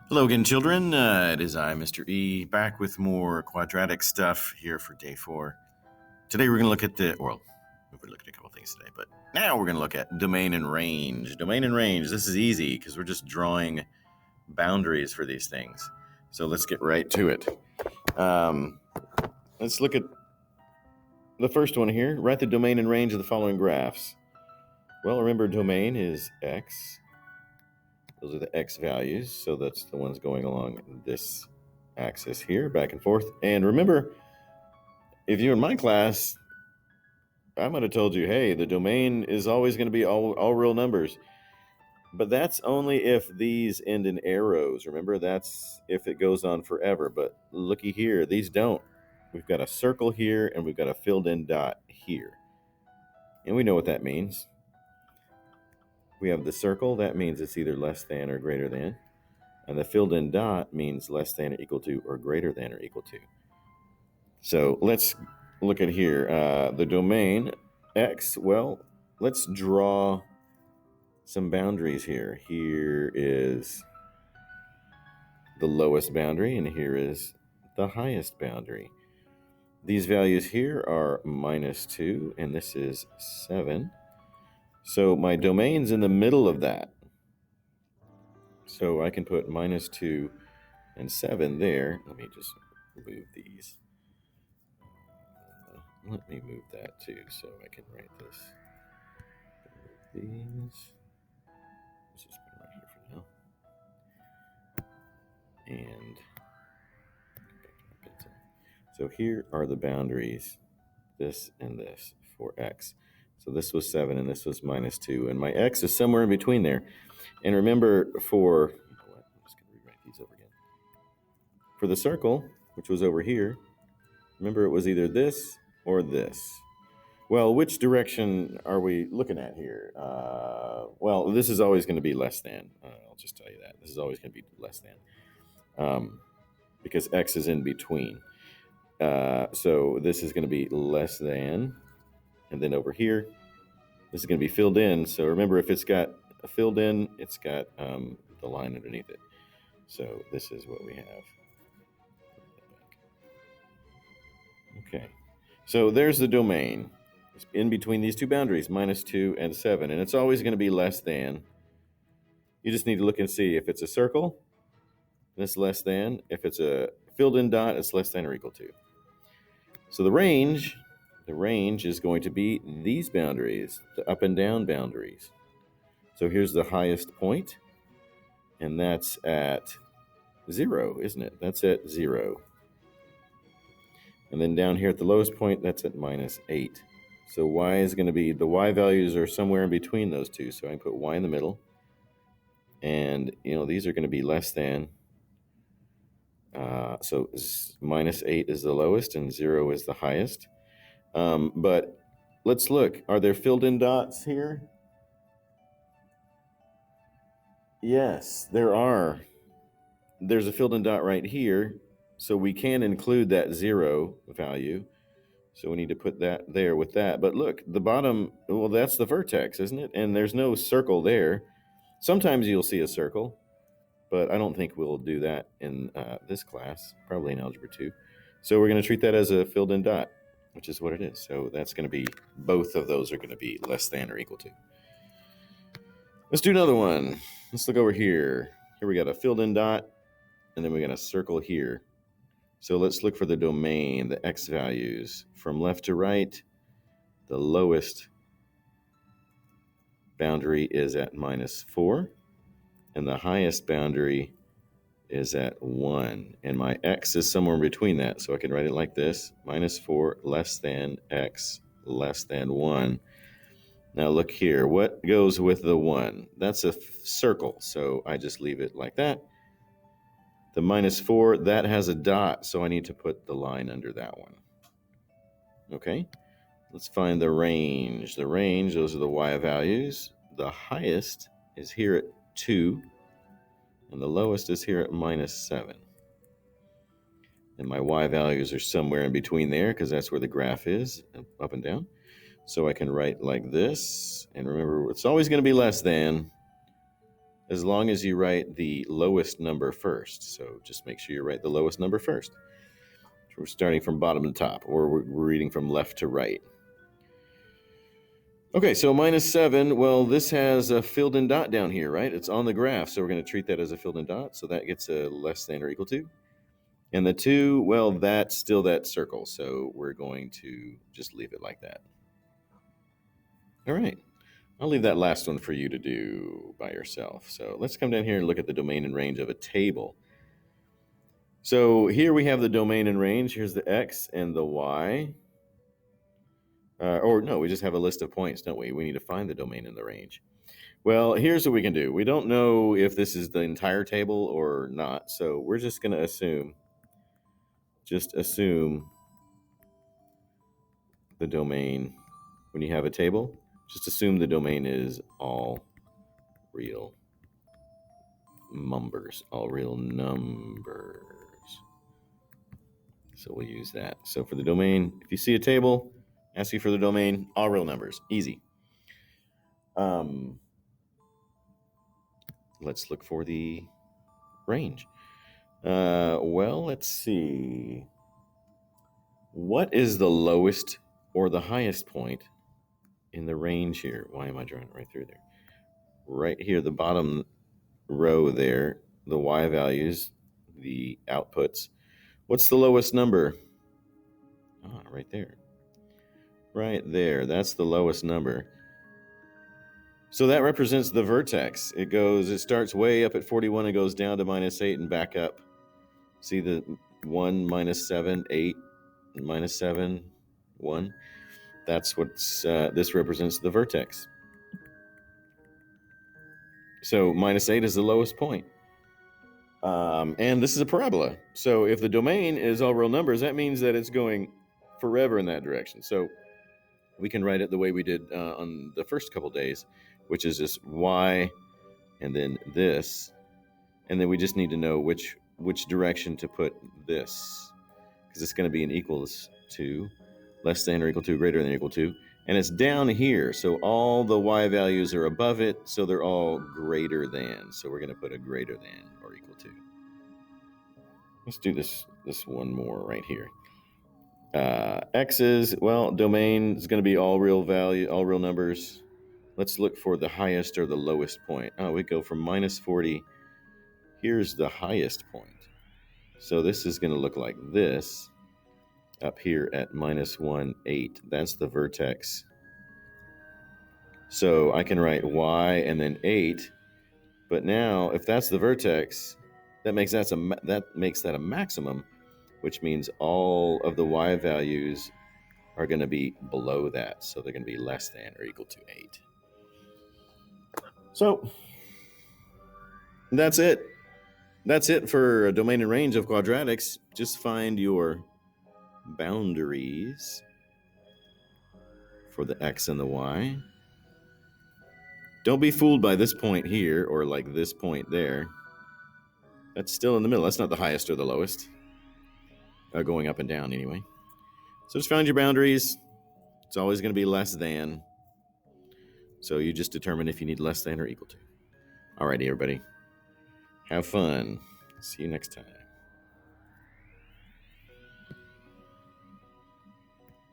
Hello again, children. It is I, Mr. E, back with more quadratic stuff here for day 4. Today we're going to look at we're looking at a couple things today, but now we're going to look at domain and range. Domain and range, this is easy because we're just drawing boundaries for these things. So let's get right to it. Let's look at the first one here. Write the domain and range of the following graphs. Well, remember domain is x. Those are the x values, so that's the ones going along this axis here, back and forth. And remember, if you're in my class, I might have told you, hey, the domain is always going to be all real numbers. But that's only if these end in arrows. Remember, that's if it goes on forever. But looky here, these don't. We've got a circle here, and we've got a filled-in dot here. And we know what that means. We have the circle. That means it's either less than or greater than. And the filled-in dot means less than or equal to or greater than or equal to. So let's look at here. The domain x, well, let's draw some boundaries here. Here is the lowest boundary, and here is the highest boundary. These values here are -2, and this is 7. So my domain's in the middle of that. So I can put -2 and 7 there. Let me just move these. Let me move that too, so I can write this. These. Let's just put them right here for now. And so here are the boundaries, this and this for x. So this was 7 and this was -2, and my x is somewhere in between there. And remember, I'm just going to rewrite these over again. For the circle, which was over here, remember it was either this or this. Well, which direction are we looking at here? Well, this is always going to be less than. I'll just tell you that. This is always going to be less than because x is in between. So this is going to be less than. And then over here, this is going to be filled in. So remember, if it's got a filled in, it's got the line underneath it. So this is what we have. Okay. So there's the domain. It's in between these two boundaries, -2 and 7. And it's always going to be less than. You just need to look and see if it's a circle, it's less than. If it's a filled in dot, it's less than or equal to. So the range is going to be these boundaries, the up and down boundaries. So here's the highest point, and that's at 0, isn't it? That's at 0. And then down here at the lowest point, that's at -8. So y is going to be, the y values are somewhere in between those two. So I can put y in the middle. And, these are going to be less than. So -8 is the lowest and 0 is the highest. But let's look. Are there filled in dots here? Yes, there are. There's a filled in dot right here. So we can include that 0 value. So we need to put that there with that. But look, the bottom, well, that's the vertex, isn't it? And there's no circle there. Sometimes you'll see a circle, but I don't think we'll do that in this class, probably in Algebra 2. So we're going to treat that as a filled in dot, which is what it is. So that's going to be, both of those are going to be less than or equal to. Let's do another one. Let's look over here. Here we got a filled in dot, and then we got a circle here. So let's look for the domain, the x values. From left to right, the lowest boundary is at -4, and the highest boundary is at 1. And my x is somewhere in between that, so I can write it like this: -4 less than x less than 1. Now look here, what goes with the 1? That's a circle, so I just leave it like that. The -4, that has a dot, so I need to put the line under that one. Okay, let's find the range. The range, those are the y values. The highest is here at 2, and the lowest is here at -7. And my y values are somewhere in between there, because that's where the graph is, up and down. So I can write like this, and remember, it's always going to be less than. as long as you write the lowest number first. So just make sure you write the lowest number first. So we're starting from bottom to top, or we're reading from left to right. Okay, so -7, well, this has a filled in dot down here, right? It's on the graph, so we're going to treat that as a filled in dot. So that gets a less than or equal to. And the 2, well, that's still that circle, so we're going to just leave it like that. All right, I'll leave that last one for you to do by yourself. So let's come down here and look at the domain and range of a table. So here we have the domain and range. Here's the x and the y. Or no, we just have a list of points, don't we? We need to find the domain and the range. Well, here's what we can do. We don't know if this is the entire table or not, so we're just going to assume the domain. When you have a table, just assume the domain is all real numbers, all real numbers. So we'll use that. So for the domain, if you see a table, ask you for the domain, all real numbers, easy. Let's look for the range. Well, let's see. What is the lowest or the highest point in the range here? Why am I drawing it right through there? Right here, the bottom row there, the y values, the outputs. What's the lowest number? Right there. Right there. That's the lowest number. So that represents the vertex. It starts way up at 41 and goes down to -8 and back up. See the 1, -7, 8, -7, 1. That's what's, this represents the vertex. So -8 is the lowest point. And this is a parabola. So if the domain is all real numbers, that means that it's going forever in that direction. So we can write it the way we did on the first couple days, which is just y and then this. And then we just need to know which direction to put this, because it's going to be an equals to, less than or equal to, greater than or equal to. And it's down here, so all the y values are above it, so they're all greater than. So we're going to put a greater than or equal to. Let's do this one more right here. X's, well, domain is going to be all real numbers. Let's look for the highest or the lowest point. We go from -40. Here's the highest point. So this is going to look like this. Up here at -1, 8. That's the vertex. So I can write y and then 8. But now, if that's the vertex, that makes that a maximum, which means all of the y values are going to be below that. So they're going to be less than or equal to 8. So that's it. That's it for a domain and range of quadratics. Just find your boundaries for the x and the y. Don't be fooled by this point here or like this point there. That's still in the middle. That's not the highest or the lowest. Going up and down anyway. So just find your boundaries. It's always going to be less than. So you just determine if you need less than or equal to. Alrighty, everybody. Have fun. See you next time.